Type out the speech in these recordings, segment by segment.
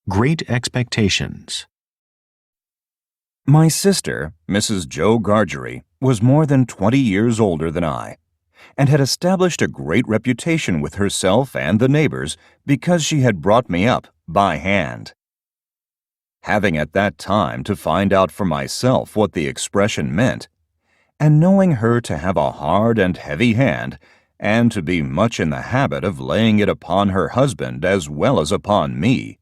Great Expectations. My sister, Mrs. Jo Gargery, was more than 20 years older than I, and had established a great reputation with herself and the neighbors because she had brought me up by hand. Having at that time to find out for myself what the expression meant, and knowing her to have a hard and heavy hand, and to be much in the habit of laying it upon her husband as well as upon me,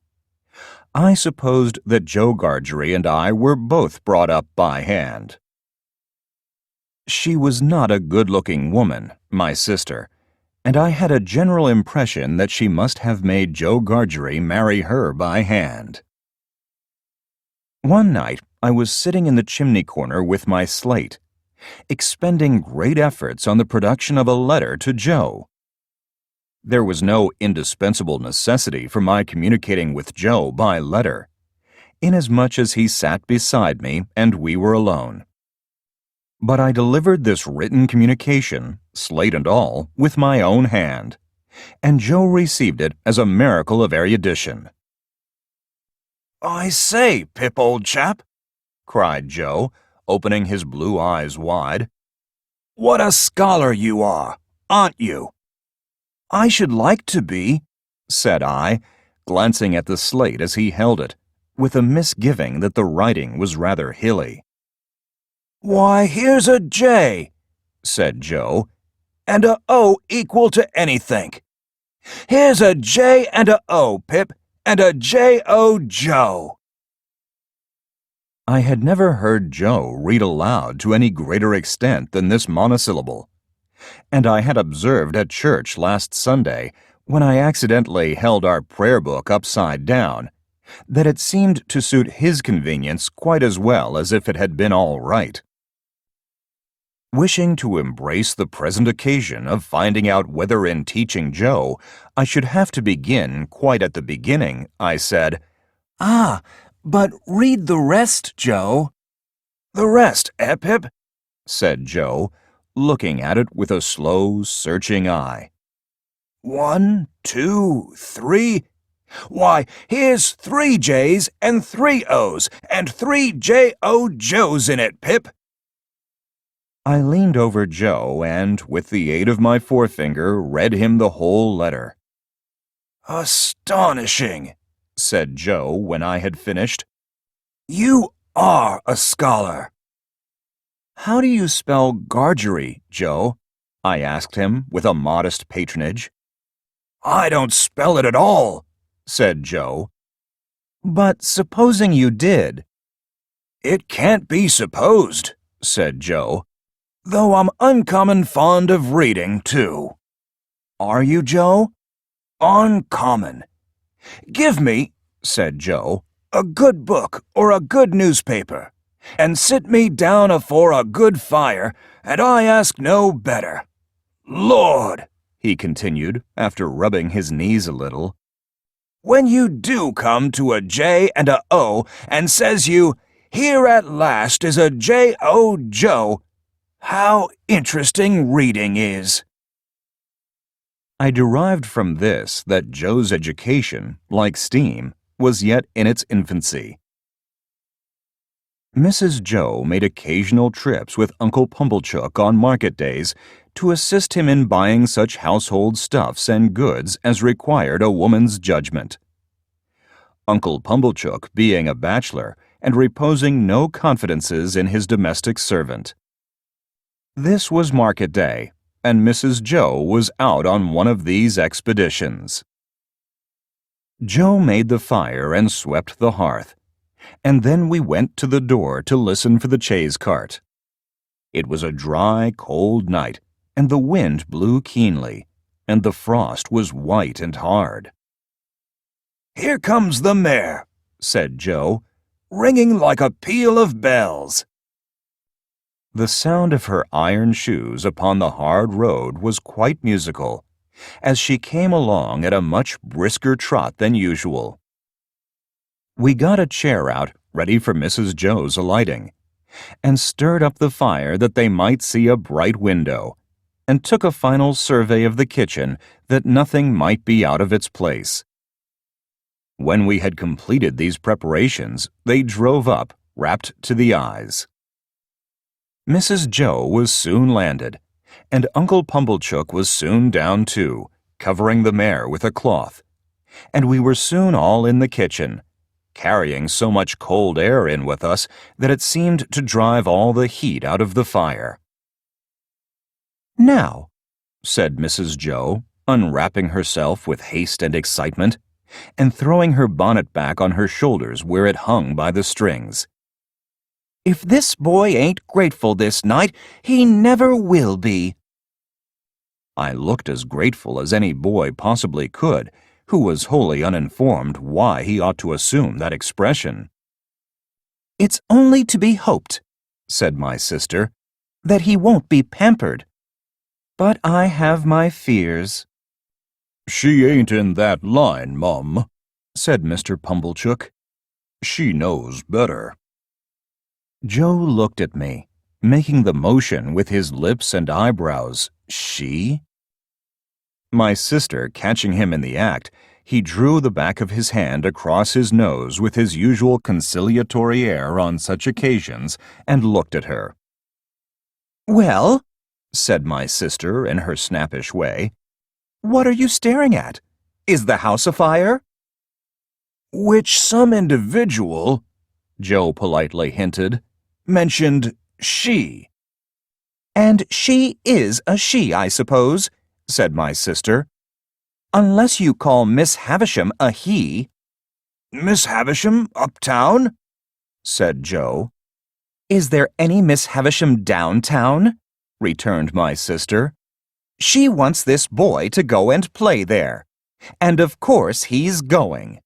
I supposed that Jo Gargery and I were both brought up by hand. She was not a good-looking woman, my sister, and I had a general impression that she must have made Jo Gargery marry her by hand. One night I was sitting in the chimney corner with my slate, expending great efforts on the production of a letter to Jo. There was no indispensable necessity for my communicating with Jo by letter, inasmuch as he sat beside me and we were alone. But I delivered this written communication, slate and all, with my own hand, and Jo received it as a miracle of erudition. "I say, Pip, old chap," cried Jo, opening his blue eyes wide. "What a scholar you are, aren't you?" "I should like to be," said I, glancing at the slate as he held it, with a misgiving that the writing was rather hilly. "Why, here's a J," said Jo, "and a O equal to anything. Here's a J and a O, Pip, and a J-O Jo." I had never heard Jo read aloud to any greater extent than this monosyllable, and I had observed at church last Sunday, when I accidentally held our prayer book upside down, that it seemed to suit his convenience quite as well as if it had been all right. Wishing to embrace the present occasion of finding out whether in teaching Jo I should have to begin quite at the beginning, I said, "Ah, but read the rest, Jo." "The rest, Pip?" said Jo, looking at it with a slow, searching eye. 1, 2, 3. Why, here's 3 J's and 3 O's and 3 J-O Jo's in it, Pip." I leaned over Jo and, with the aid of my forefinger, read him the whole letter. "Astonishing," said Jo when I had finished. "You are a scholar." "How do you spell Gargery, Jo?" I asked him with a modest patronage. "I don't spell it at all," said Jo. "But supposing you did?" "It can't be supposed," said Jo, "though I'm uncommon fond of reading, too." "Are you, Jo?" "Uncommon. Give me," said Jo, "a good book or a good newspaper, and sit me down afore a good fire, and I ask no better. Lord," he continued, after rubbing his knees a little, "when you do come to a J and a O, and says you, 'Here at last is a J-O Jo,' how interesting reading is." I derived from this that Jo's education, like steam, was yet in its infancy. Mrs. Jo made occasional trips with Uncle Pumblechook on market days to assist him in buying such household stuffs and goods as required a woman's judgment. Uncle Pumblechook being a bachelor and reposing no confidences in his domestic servant. This was market day, and Mrs. Jo was out on one of these expeditions. Jo made the fire and swept the hearth, and then we went to the door to listen for the chaise cart. It was a dry, cold night, and the wind blew keenly, and the frost was white and hard. "Here comes the mare," said Jo, "ringing like a peal of bells." The sound of her iron shoes upon the hard road was quite musical, as she came along at a much brisker trot than usual. We got a chair out, ready for Mrs. Jo's alighting, and stirred up the fire that they might see a bright window, and took a final survey of the kitchen that nothing might be out of its place. When we had completed these preparations, they drove up, wrapped to the eyes. Mrs. Joe was soon landed, and Uncle Pumblechook was soon down too, covering the mare with a cloth, and we were soon all in the kitchen, carrying so much cold air in with us that it seemed to drive all the heat out of the fire. "Now," said Mrs. Joe, unwrapping herself with haste and excitement, and throwing her bonnet back on her shoulders where it hung by the strings. "If this boy ain't grateful this night, he never will be." I looked as grateful as any boy possibly could, who was wholly uninformed why he ought to assume that expression. "It's only to be hoped," said my sister, "that he won't be pampered. But I have my fears." "She ain't in that line, Mum," said Mr. Pumblechook. "She knows better." Joe looked at me, making the motion with his lips and eyebrows. She? My sister, catching him in the act, he drew the back of his hand across his nose with his usual conciliatory air on such occasions, and looked at her. "Well," said my sister in her snappish way, "what are you staring at? Is the house afire?" "Which some individual," Joe politely hinted, "mentioned she." "And she is a she, I suppose," said my sister. "Unless you call Miss Havisham a he." "Miss Havisham uptown?" said Joe. "Is there any Miss Havisham downtown?" returned my sister. "She wants this boy to go and play there. And of course he's going."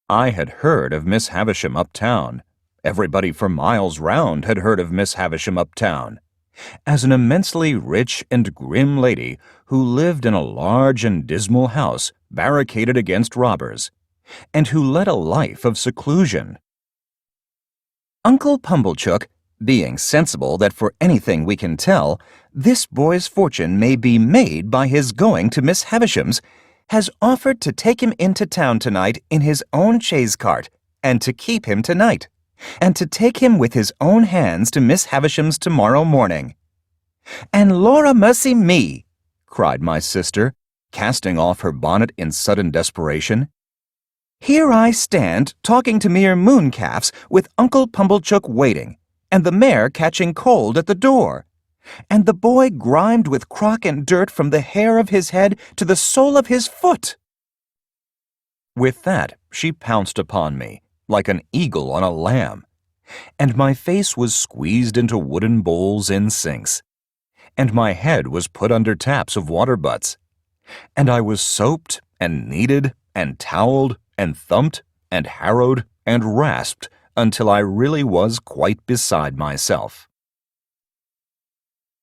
I had heard of Miss Havisham uptown. Everybody for miles round had heard of Miss Havisham uptown, as an immensely rich and grim lady who lived in a large and dismal house barricaded against robbers, and who led a life of seclusion. Uncle Pumblechook, being sensible that for anything we can tell, this boy's fortune may be made by his going to Miss Havisham's, has offered to take him into town tonight in his own chaise cart, and to keep him tonight, and to take him with his own hands to Miss Havisham's tomorrow morning. "And Laura mercy me!" cried my sister, casting off her bonnet in sudden desperation. "Here I stand talking to mere mooncalves with Uncle Pumblechook waiting, and the mare catching cold at the door, and the boy grimed with crock and dirt from the hair of his head to the sole of his foot." With that she pounced upon me, like an eagle on a lamb, and my face was squeezed into wooden bowls in sinks, and my head was put under taps of water butts, and I was soaped and kneaded and toweled and thumped and harrowed and rasped until I really was quite beside myself.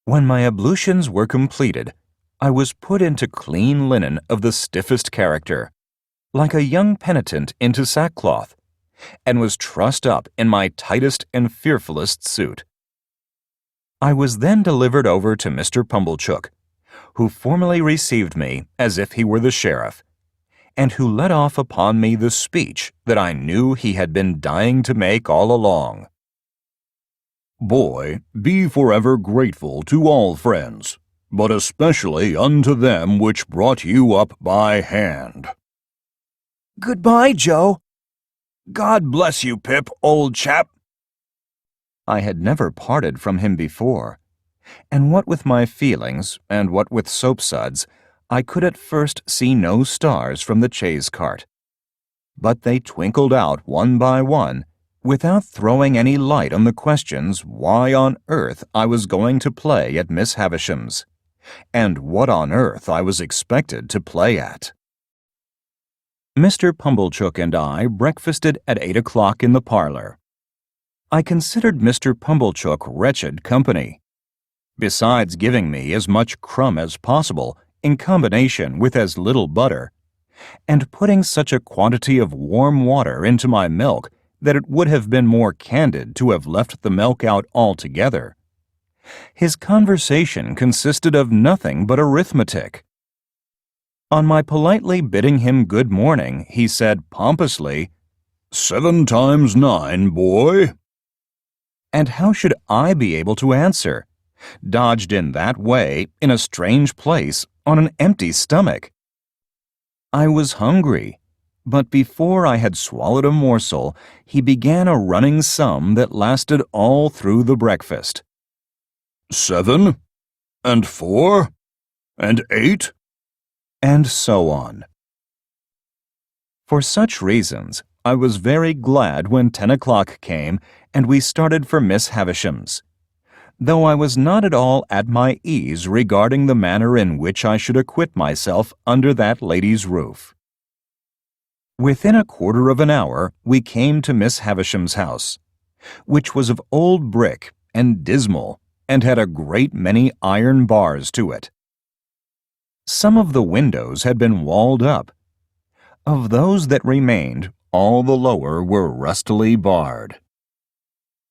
When my ablutions were completed, I was put into clean linen of the stiffest character, like a young penitent into sackcloth, and was trussed up in my tightest and fearfullest suit. I was then delivered over to Mr. Pumblechook, who formally received me as if he were the sheriff, and who let off upon me the speech that I knew he had been dying to make all along. "Boy, be forever grateful to all friends, but especially unto them which brought you up by hand." "Goodbye, Joe." "God bless you, Pip, old chap." I had never parted from him before, and what with my feelings and what with soapsuds, I could at first see no stars from the chaise cart. But they twinkled out one by one, without throwing any light on the questions why on earth I was going to play at Miss Havisham's, and what on earth I was expected to play at. Mr. Pumblechook and I breakfasted at 8 o'clock in the parlor. I considered Mr. Pumblechook wretched company. Besides giving me as much crumb as possible in combination with as little butter, and putting such a quantity of warm water into my milk that it would have been more candid to have left the milk out altogether, his conversation consisted of nothing but arithmetic. On my politely bidding him good morning, he said pompously, 7 times 9, boy. and how should I be able to answer? Dodged in that way, in a strange place, on an empty stomach. I was hungry, but before I had swallowed a morsel, he began a running sum that lasted all through the breakfast. 7, and 4, and 8, and so on. For such reasons, I was very glad when 10 o'clock came and we started for Miss Havisham's, though I was not at all at my ease regarding the manner in which I should acquit myself under that lady's roof. Within a quarter of an hour we came to Miss Havisham's house, which was of old brick and dismal, and had a great many iron bars to it. Some of the windows had been walled up. Of those that remained, all the lower were rustily barred.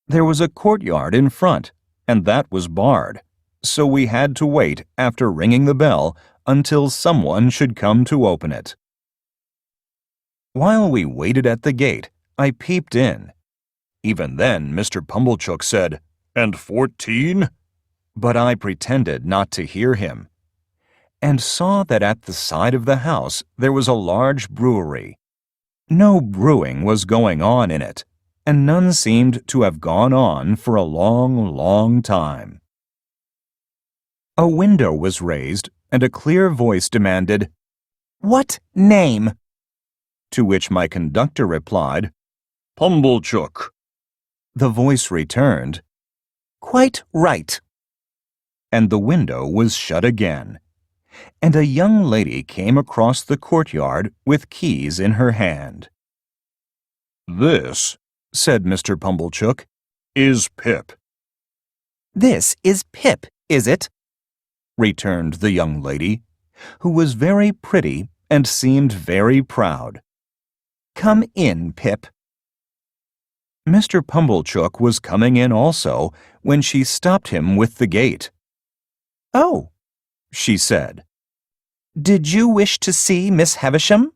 There was a courtyard in front, and that was barred, so we had to wait after ringing the bell until someone should come to open it. While we waited at the gate, I peeped in. Even then Mr. Pumblechook said, and 14? But I pretended not to hear him, and saw that at the side of the house there was a large brewery. No brewing was going on in it, and none seemed to have gone on for a long, long time. A window was raised, and a clear voice demanded, "What name?" To which my conductor replied, Pumblechook. The voice returned, "Quite right." And the window was shut again, and a young lady came across the courtyard with keys in her hand. This, said Mr. Pumblechook, is Pip. "This is Pip, is it?" returned the young lady, who was very pretty and seemed very proud. "Come in, Pip." Mr. Pumblechook was coming in also when she stopped him with the gate. "Oh," she said. "Did you wish to see Miss Havisham?"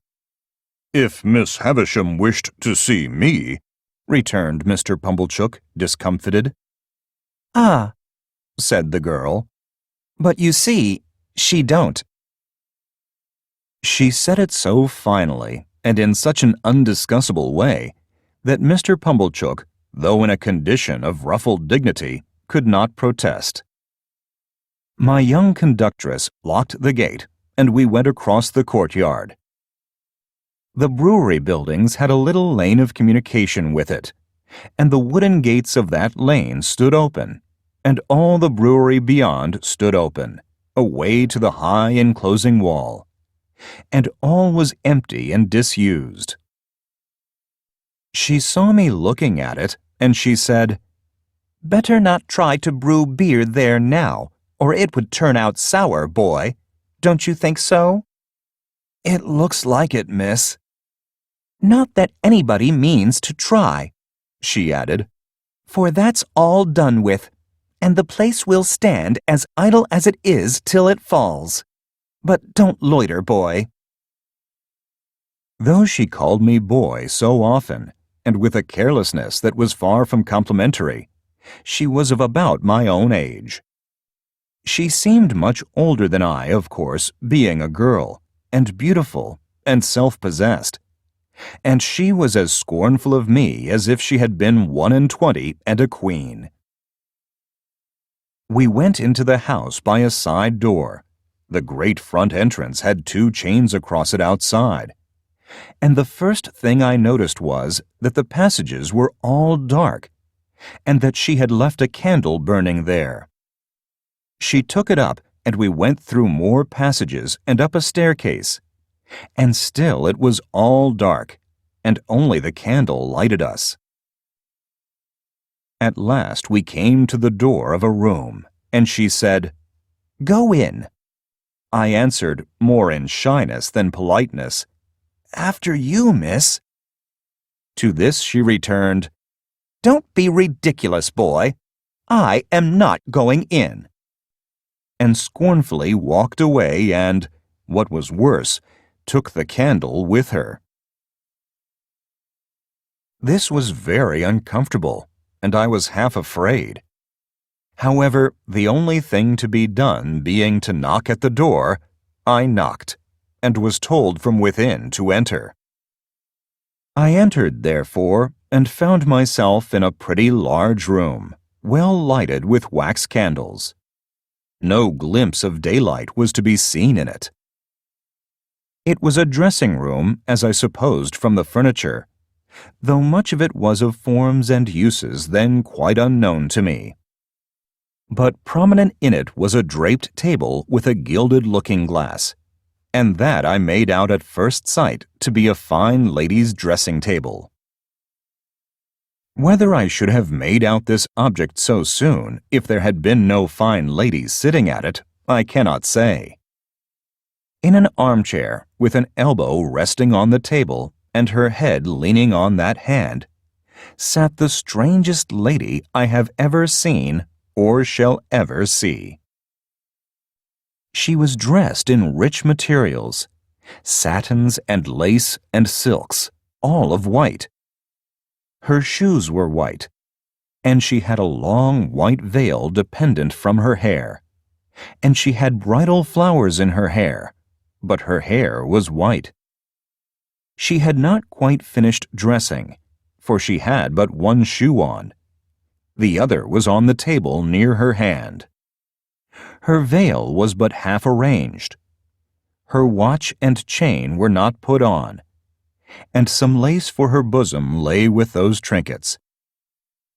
If Miss Havisham wished to see me, returned Mr. Pumblechook, discomfited. "Ah," said the girl, "but you see, she don't." She said it so finally and in such an undiscussable way that Mr. Pumblechook, though in a condition of ruffled dignity, could not protest. My young conductress locked the gate, and we went across the courtyard. The brewery buildings had a little lane of communication with it, and the wooden gates of that lane stood open, and all the brewery beyond stood open, away to the high enclosing wall, and all was empty and disused. She saw me looking at it, and she said, "Better not try to brew beer there now, or it would turn out sour, boy. Don't you think so?" "It looks like it, miss." "Not that anybody means to try," she added, "for that's all done with, and the place will stand as idle as it is till it falls. But don't loiter, boy." Though she called me boy so often, and with a carelessness that was far from complimentary, she was of about my own age. She seemed much older than I, of course, being a girl, and beautiful, and self-possessed, and she was as scornful of me as if she had been 21 and a queen. We went into the house by a side door. The great front entrance had 2 chains across it outside, and the first thing I noticed was that the passages were all dark, and that she had left a candle burning there. She took it up, and we went through more passages and up a staircase, and still it was all dark, and only the candle lighted us. At last we came to the door of a room, and she said, "Go in." I answered, more in shyness than politeness, "After you, miss." To this she returned, "Don't be ridiculous, boy. I am not going in," and scornfully walked away and, what was worse, took the candle with her. This was very uncomfortable, and I was half afraid. However, the only thing to be done being to knock at the door, I knocked, and was told from within to enter. I entered, therefore, and found myself in a pretty large room, well lighted with wax candles. No glimpse of daylight was to be seen in it. It was a dressing room, as I supposed from the furniture, though much of it was of forms and uses then quite unknown to me. But prominent in it was a draped table with a gilded looking-glass, and that I made out at first sight to be a fine lady's dressing table. Whether I should have made out this object so soon if there had been no fine ladies sitting at it, I cannot say. In an armchair, with an elbow resting on the table and her head leaning on that hand, sat the strangest lady I have ever seen or shall ever see. She was dressed in rich materials, satins and lace and silks, all of white. Her shoes were white, and she had a long white veil dependent from her hair, and she had bridal flowers in her hair, but her hair was white. She had not quite finished dressing, for she had but one shoe on. The other was on the table near her hand. Her veil was but half arranged. Her watch and chain were not put on, and some lace for her bosom lay with those trinkets,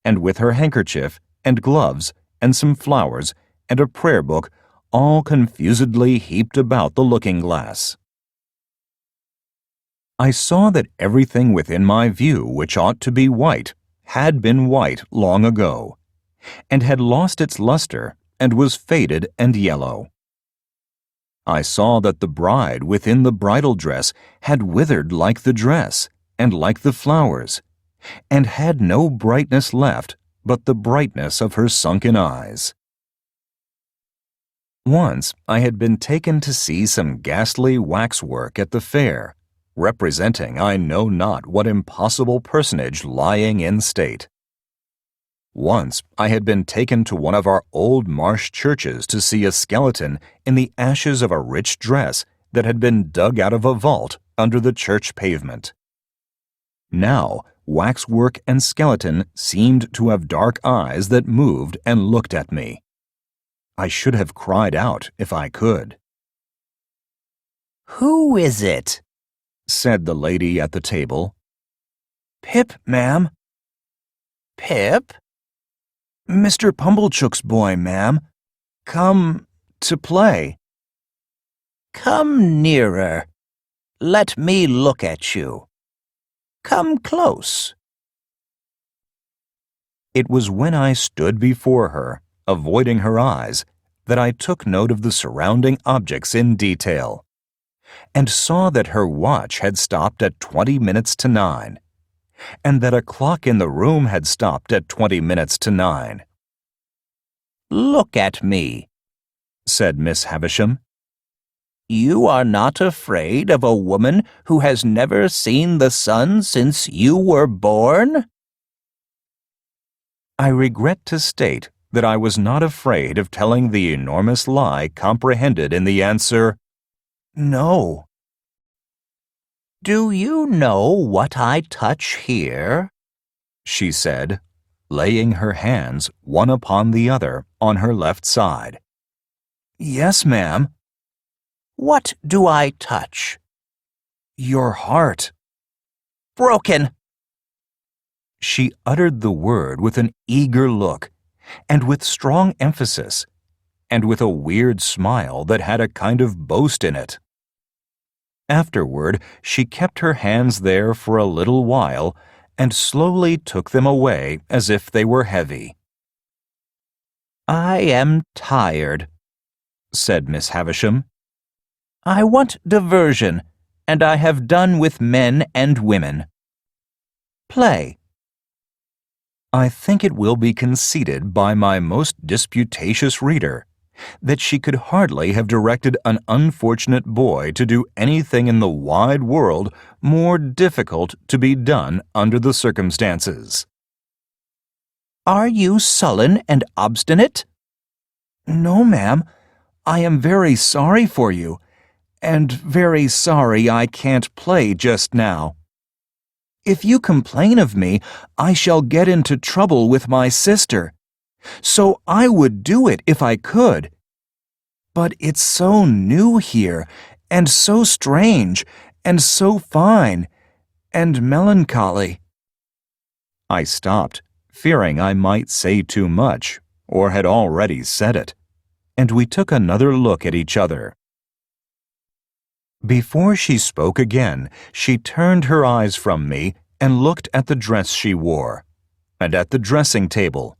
and with her handkerchief and gloves and some flowers and a prayer book all confusedly heaped about the looking-glass. I saw that everything within my view which ought to be white had been white long ago, and had lost its luster and was faded and yellow. I saw that the bride within the bridal dress had withered like the dress and like the flowers, and had no brightness left but the brightness of her sunken eyes. Once I had been taken to see some ghastly waxwork at the fair, representing I know not what impossible personage lying in state. Once I had been taken to one of our old marsh churches to see a skeleton in the ashes of a rich dress that had been dug out of a vault under the church pavement. Now, Waxwork and Skeleton seemed to have dark eyes that moved and looked at me. I should have cried out if I could. "Who is it?" said the lady at the table. "Pip, ma'am." "Pip?" "Mr. Pumblechook's boy, ma'am. Come to play." "Come nearer. Let me look at you. Come close." It was when I stood before her, avoiding her eyes, that I took note of the surrounding objects in detail, and saw that her watch had stopped at 20 minutes to 9, and that a clock in the room had stopped at 20 minutes to 9. "Look at me," said Miss Havisham. "You are not afraid of a woman who has never seen the sun since you were born?" I regret to state that I was not afraid of telling the enormous lie comprehended in the answer, "No." "Do you know what I touch here?" she said, laying her hands one upon the other on her left side. "Yes, ma'am." "What do I touch?" "Your heart." "Broken." She uttered the word with an eager look, and with strong emphasis, and with a weird smile that had a kind of boast in it. Afterward, she kept her hands there for a little while, and slowly took them away as if they were heavy. "I am tired," said Miss Havisham. "I want diversion, and I have done with men and women. Play." I think it will be conceded by my most disputatious reader that she could hardly have directed an unfortunate boy to do anything in the wide world more difficult to be done under the circumstances. Are you sullen and obstinate? No, ma'am. I am very sorry for you, and very sorry I can't play just now. If you complain of me, I shall get into trouble with my sister. So I would do it if I could. But it's so new here, and so strange, and so fine, and melancholy. I stopped, fearing I might say too much, or had already said it, and we took another look at each other. Before she spoke again, she turned her eyes from me and looked at the dress she wore, and at the dressing table,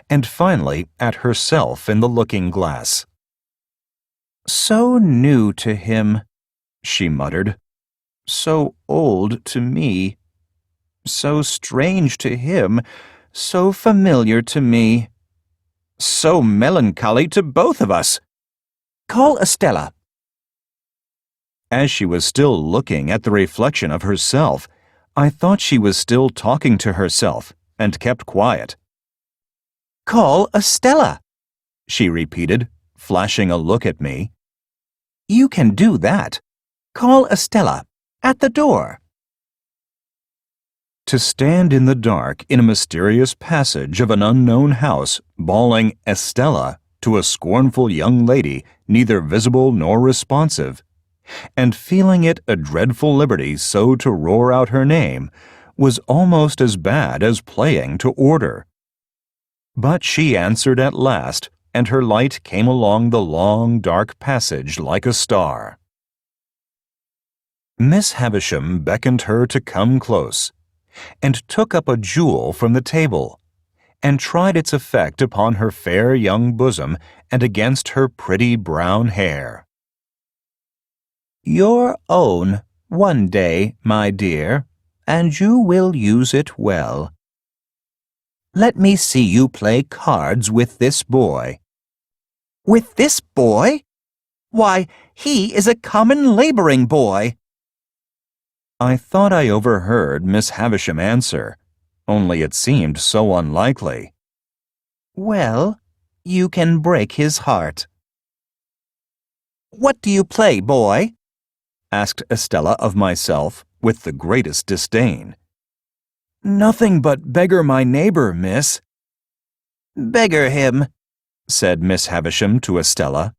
and finally at herself in the looking-glass. So new to him, she muttered. So old to me. So strange to him, so familiar to me. So melancholy to both of us. Call Estella. As she was still looking at the reflection of herself, I thought she was still talking to herself, and kept quiet. Call Estella, she repeated, flashing a look at me. You can do that. Call Estella, at the door. To stand in the dark in a mysterious passage of an unknown house, bawling Estella to a scornful young lady neither visible nor responsive, and feeling it a dreadful liberty so to roar out her name, was almost as bad as playing to order. But she answered at last, and her light came along the long, dark passage like a star. Miss Havisham beckoned her to come close, and took up a jewel from the table, and tried its effect upon her fair young bosom and against her pretty brown hair. Your own, one day, my dear, and you will use it well. Let me see you play cards with this boy. With this boy? Why, he is a common laboring boy. I thought I overheard Miss Havisham answer, only it seemed so unlikely. Well, you can break his heart. What do you play, boy? Asked Estella of myself, with the greatest disdain. Nothing but beggar my neighbor, miss. Beggar him, said Miss Havisham to Estella,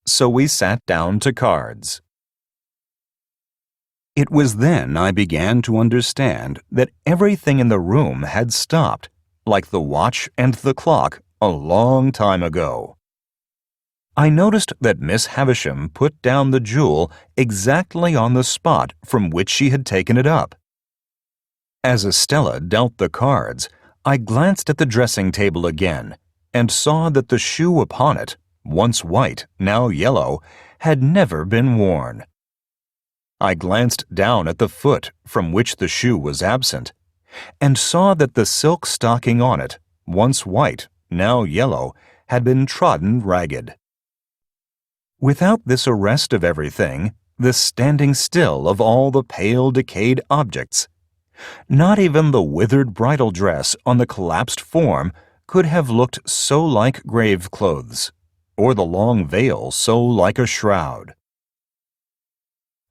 so we sat down to cards. It was then I began to understand that everything in the room had stopped, like the watch and the clock, a long time ago. I noticed that Miss Havisham put down the jewel exactly on the spot from which she had taken it up. As Estella dealt the cards, I glanced at the dressing table again, and saw that the shoe upon it, once white, now yellow, had never been worn. I glanced down at the foot from which the shoe was absent, and saw that the silk stocking on it, once white, now yellow, had been trodden ragged. Without this arrest of everything, this standing still of all the pale, decayed objects, not even the withered bridal dress on the collapsed form could have looked so like grave clothes, or the long veil so like a shroud.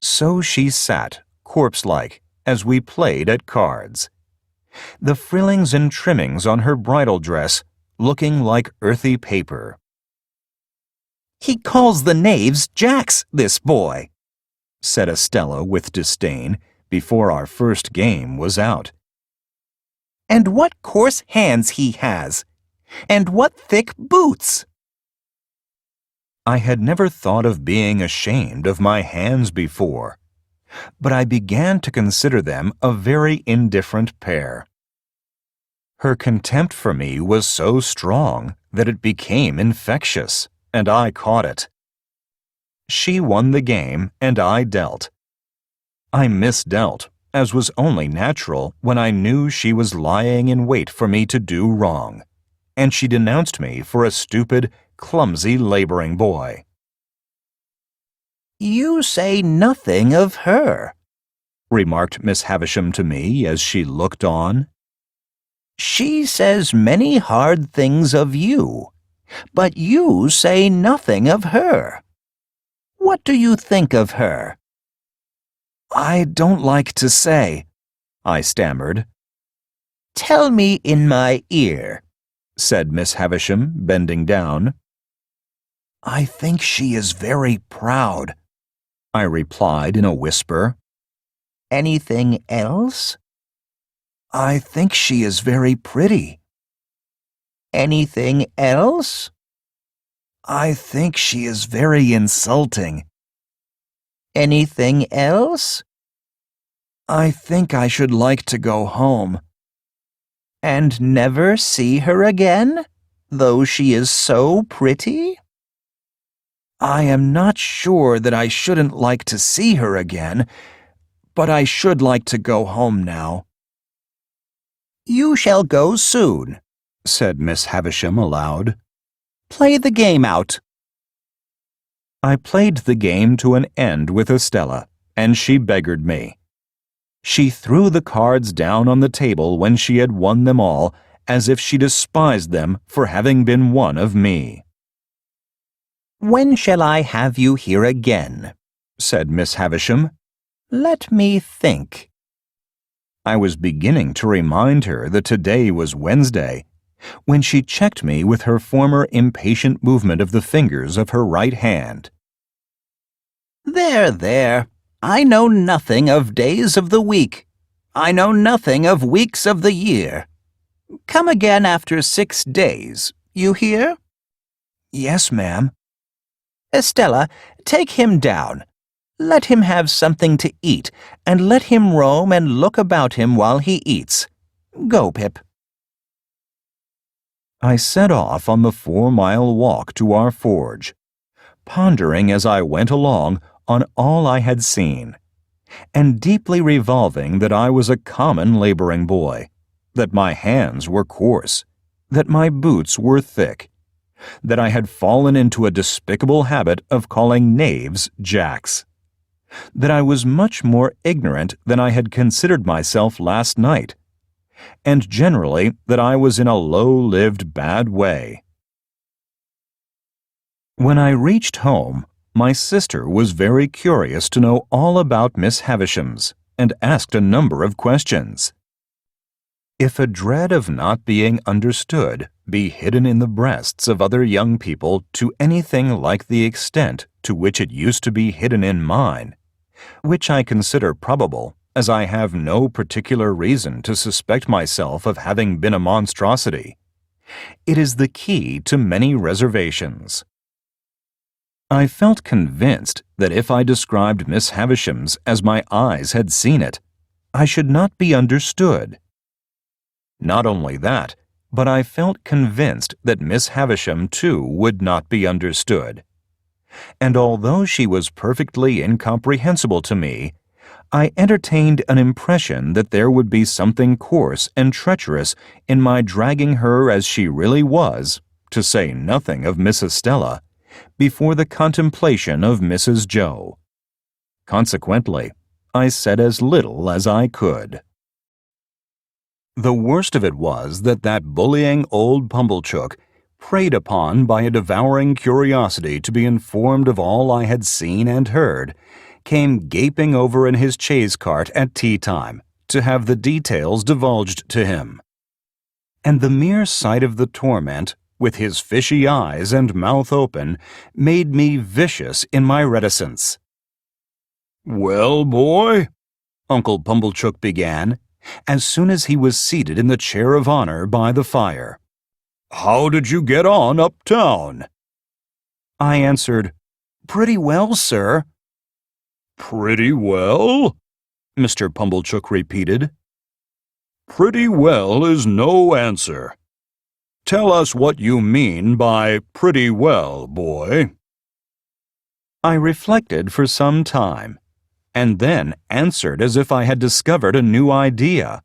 So she sat, corpse-like, as we played at cards, the frillings and trimmings on her bridal dress looking like earthy paper. He calls the knaves jacks, this boy, said Estella with disdain, before our first game was out. And what coarse hands he has! And what thick boots! I had never thought of being ashamed of my hands before, but I began to consider them a very indifferent pair. Her contempt for me was so strong that it became infectious, and I caught it. She won the game, and I dealt. I misdealt, as was only natural when I knew she was lying in wait for me to do wrong, and she denounced me for a stupid, clumsy laboring boy. "You say nothing of her," remarked Miss Havisham to me as she looked on. "She says many hard things of you, but you say nothing of her. What do you think of her?" "I don't like to say," I stammered. "Tell me in my ear," said Miss Havisham, bending down. "I think she is very proud," I replied in a whisper. "Anything else?" "I think she is very pretty." "Anything else?" "I think she is very insulting." "Anything else?" "I think I should like to go home." "And never see her again, though she is so pretty?" "I am not sure that I shouldn't like to see her again, but I should like to go home now." "You shall go soon," said Miss Havisham aloud. "Play the game out." I played the game to an end with Estella, and she beggared me. She threw the cards down on the table when she had won them all, as if she despised them for having been one of me. "When shall I have you here again?" said Miss Havisham. "Let me think." I was beginning to remind her that today was Wednesday, when she checked me with her former impatient movement of the fingers of her right hand. "There, there. I know nothing of days of the week. I know nothing of weeks of the year. Come again after 6 days, you hear?" "Yes, ma'am." "Estella, take him down. Let him have something to eat, and let him roam and look about him while he eats. Go, Pip." I set off on the 4-mile walk to our forge, pondering as I went along on all I had seen, and deeply revolving that I was a common laboring boy, that my hands were coarse, that my boots were thick, that I had fallen into a despicable habit of calling knaves jacks, that I was much more ignorant than I had considered myself last night, and generally that I was in a low-lived bad way. When I reached home, my sister was very curious to know all about Miss Havisham's, and asked a number of questions. If a dread of not being understood be hidden in the breasts of other young people to anything like the extent to which it used to be hidden in mine, which I consider probable, as I have no particular reason to suspect myself of having been a monstrosity, it is the key to many reservations. I felt convinced that if I described Miss Havisham's as my eyes had seen it, I should not be understood. Not only that, but I felt convinced that Miss Havisham, too, would not be understood. And although she was perfectly incomprehensible to me, I entertained an impression that there would be something coarse and treacherous in my dragging her as she really was, to say nothing of Miss Estella, before the contemplation of Mrs. Joe. Consequently, I said as little as I could. The worst of it was that bullying old Pumblechook, preyed upon by a devouring curiosity to be informed of all I had seen and heard, came gaping over in his chaise cart at tea-time to have the details divulged to him. And the mere sight of the torment, with his fishy eyes and mouth open, made me vicious in my reticence. "Well, boy?" Uncle Pumblechook began, as soon as he was seated in the chair of honor by the fire. "How did you get on uptown?" I answered, "Pretty well, sir." "Pretty well?" Mr. Pumblechook repeated. "Pretty well is no answer. Tell us what you mean by pretty well, boy." I reflected for some time, and then answered as if I had discovered a new idea.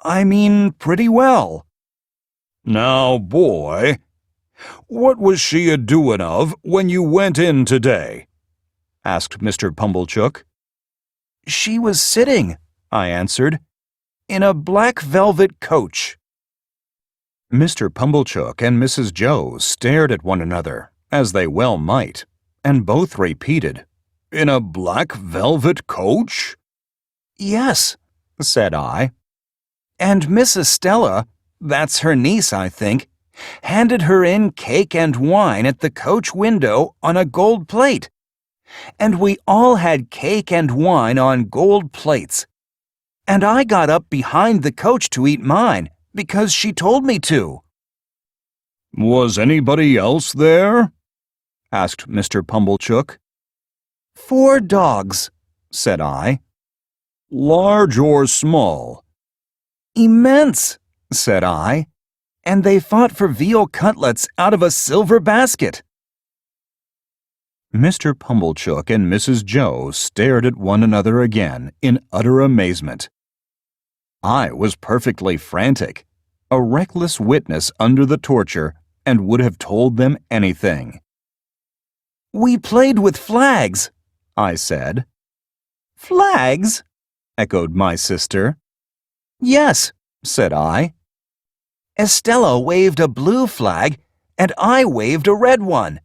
"I mean pretty well." "Now, boy," "What was she a-doin' of when you went in today?" asked Mr. Pumblechook. She was sitting, I answered, in a black velvet coach. Mr. Pumblechook and Mrs. Joe stared at one another, as they well might, and both repeated, "In a black velvet coach?" Yes, said I. and Miss Estella, that's her niece, I think, handed her in cake and wine at the coach window on a gold plate. And we all had cake and wine on gold plates. And I got up behind the coach to eat mine, because she told me to. "Was anybody else there?" asked Mr. Pumblechook. 4 dogs, said I. "Large or small?" Immense, said I, and they fought for veal cutlets out of a silver basket. Mr. Pumblechook and Mrs. Joe stared at one another again in utter amazement. I was perfectly frantic, a reckless witness under the torture, and would have told them anything. We played with flags, I said. Flags? Echoed my sister. Yes, said I. Estella waved a blue flag, and I waved a red one.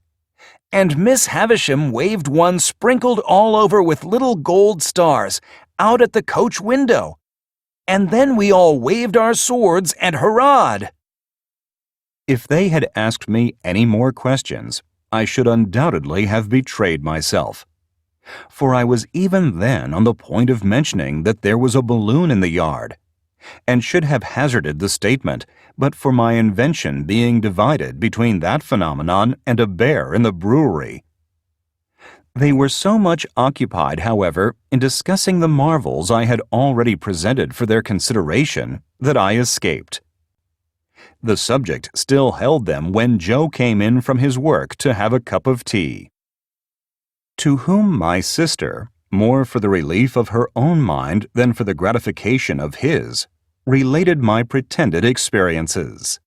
And Miss Havisham waved one sprinkled all over with little gold stars out at the coach window. And then we all waved our swords and hurrahed. If they had asked me any more questions, I should undoubtedly have betrayed myself. For I was even then on the point of mentioning that there was a balloon in the yard, and should have hazarded the statement but for my invention being divided between that phenomenon and a bear in the brewery. They were so much occupied, however, in discussing the marvels I had already presented for their consideration that I escaped. The subject still held them when Joe came in from his work to have a cup of tea. To whom my sister, more for the relief of her own mind than for the gratification of his, related my pretended experiences.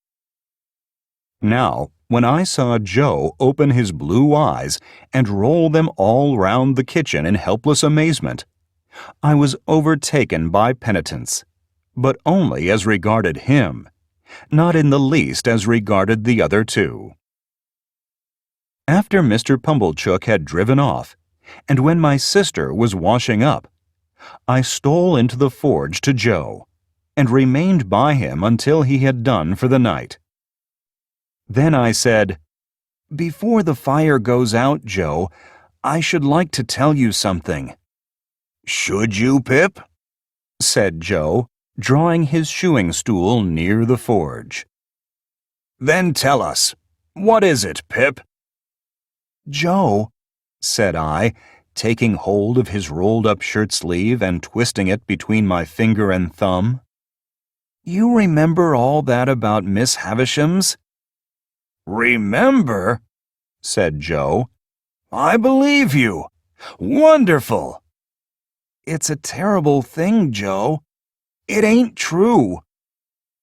Now, when I saw Joe open his blue eyes and roll them all round the kitchen in helpless amazement, I was overtaken by penitence, but only as regarded him, not in the least as regarded the other two. After Mr. Pumblechook had driven off, and when my sister was washing up, I stole into the forge to Joe, and remained by him until he had done for the night. Then I said, "Before the fire goes out, Joe, I should like to tell you something." "Should you, Pip?" said Joe, drawing his shoeing stool near the forge. "Then tell us. What is it, Pip?" Joe, said I, taking hold of his rolled-up shirt-sleeve and twisting it between my finger and thumb. You remember all that about Miss Havisham's? "Remember?" said Joe. "I believe you. Wonderful." It's a terrible thing, Joe. It ain't true.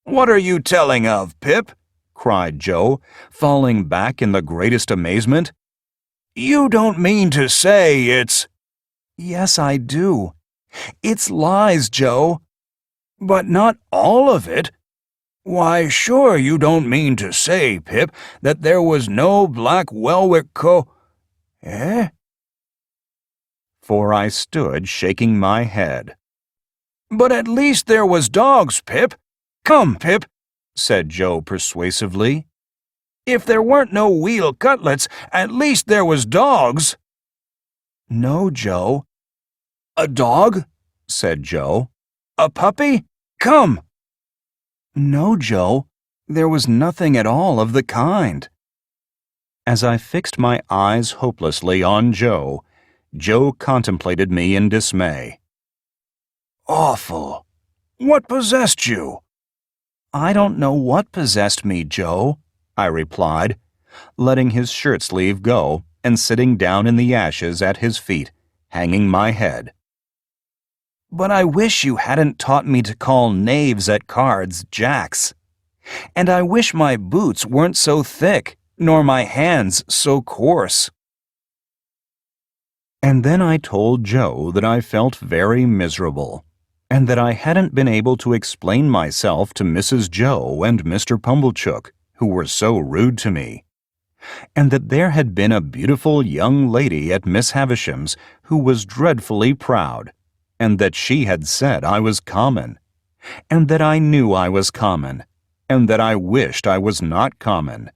"What are you telling of, Pip?" cried Joe, falling back in the greatest amazement. "You don't mean to say it's—" Yes, I do. It's lies, Joe. "But not all of it? Why, sure you don't mean to say, Pip, that there was no black velvet Eh?" For I stood shaking my head. "But at least there was dogs, Pip. Come, Pip," said Joe persuasively. "If there weren't no veal cutlets, at least there was dogs." No, Joe. "A dog?" said Joe. "A puppy? Come." No, Joe. There was nothing at all of the kind. As I fixed my eyes hopelessly on Joe, Joe contemplated me in dismay. "Awful. What possessed you?" I don't know what possessed me, Joe, I replied, letting his shirt-sleeve go and sitting down in the ashes at his feet, hanging my head. But I wish you hadn't taught me to call knaves at cards jacks. And I wish my boots weren't so thick, nor my hands so coarse." And then I told Joe that I felt very miserable, and that I hadn't been able to explain myself to Mrs. Joe and Mr. Pumblechook, who were so rude to me, and that there had been a beautiful young lady at Miss Havisham's who was dreadfully proud, and that she had said I was common, and that I knew I was common, and that I wished I was not common,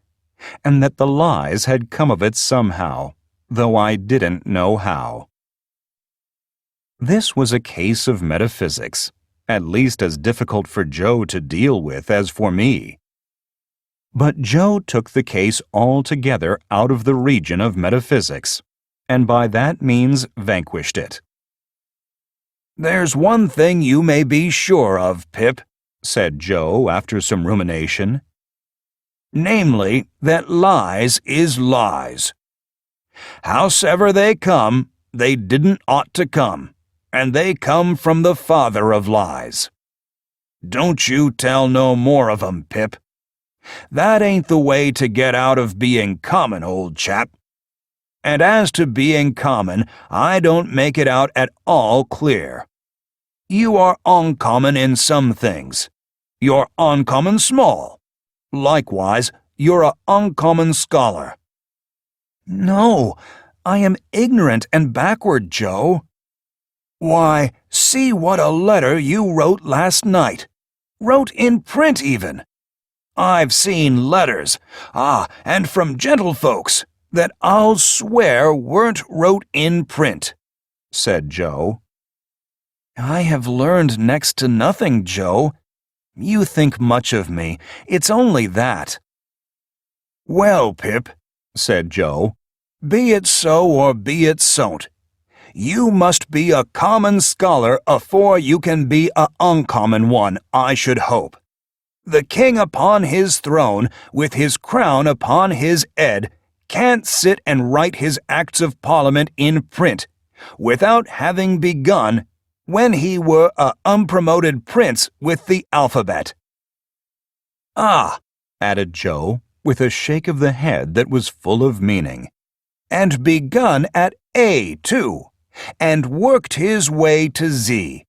and that the lies had come of it somehow, though I didn't know how. This was a case of metaphysics, at least as difficult for Joe to deal with as for me. But Joe took the case altogether out of the region of metaphysics, and by that means vanquished it. "There's one thing you may be sure of, Pip," said Joe after some rumination. "Namely, that lies is lies. Howsever they come, they didn't ought to come, and they come from the father of lies. Don't you tell no more of 'em, Pip. That ain't the way to get out of being common, old chap. And as to being common, I don't make it out at all clear. You are uncommon in some things. You're uncommon small. Likewise, you're a uncommon scholar." No, I am ignorant and backward, Joe. "Why, see what a letter you wrote last night. Wrote in print, even. I've seen letters, and from gentlefolks, that I'll swear weren't wrote in print," said Joe. I have learned next to nothing, Joe. You think much of me. It's only that. "Well, Pip," said Joe, "be it so or be it so't. You must be a common scholar afore you can be a uncommon one, I should hope. The king upon his throne, with his crown upon his head, can't sit and write his Acts of Parliament in print, without having begun when he were a unpromoted prince with the alphabet." "Ah," added Joe, with a shake of the head that was full of meaning. "And begun at A, too, and worked his way to Z.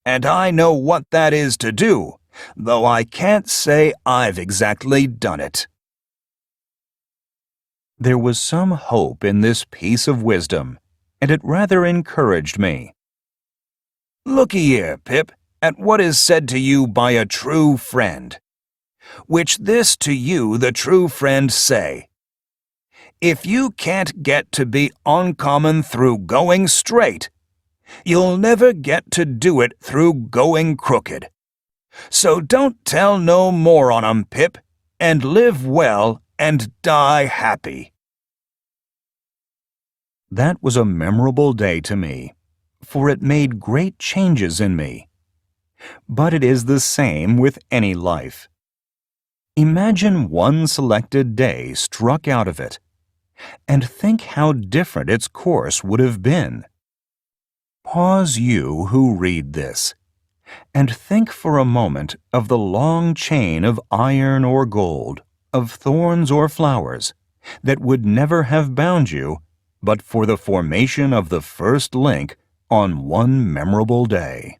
And I know what that is to do, though I can't say I've exactly done it." There was some hope in this piece of wisdom, and it rather encouraged me. "Looky here, Pip, at what is said to you by a true friend. Which this to you the true friend say: if you can't get to be uncommon through going straight, you'll never get to do it through going crooked. So don't tell no more on 'em, Pip, and live well and die happy." That was a memorable day to me, for it made great changes in me. But it is the same with any life. Imagine one selected day struck out of it, and think how different its course would have been. Pause, you who read this, and think for a moment of the long chain of iron or gold, of thorns or flowers, that would never have bound you but for the formation of the first link on one memorable day.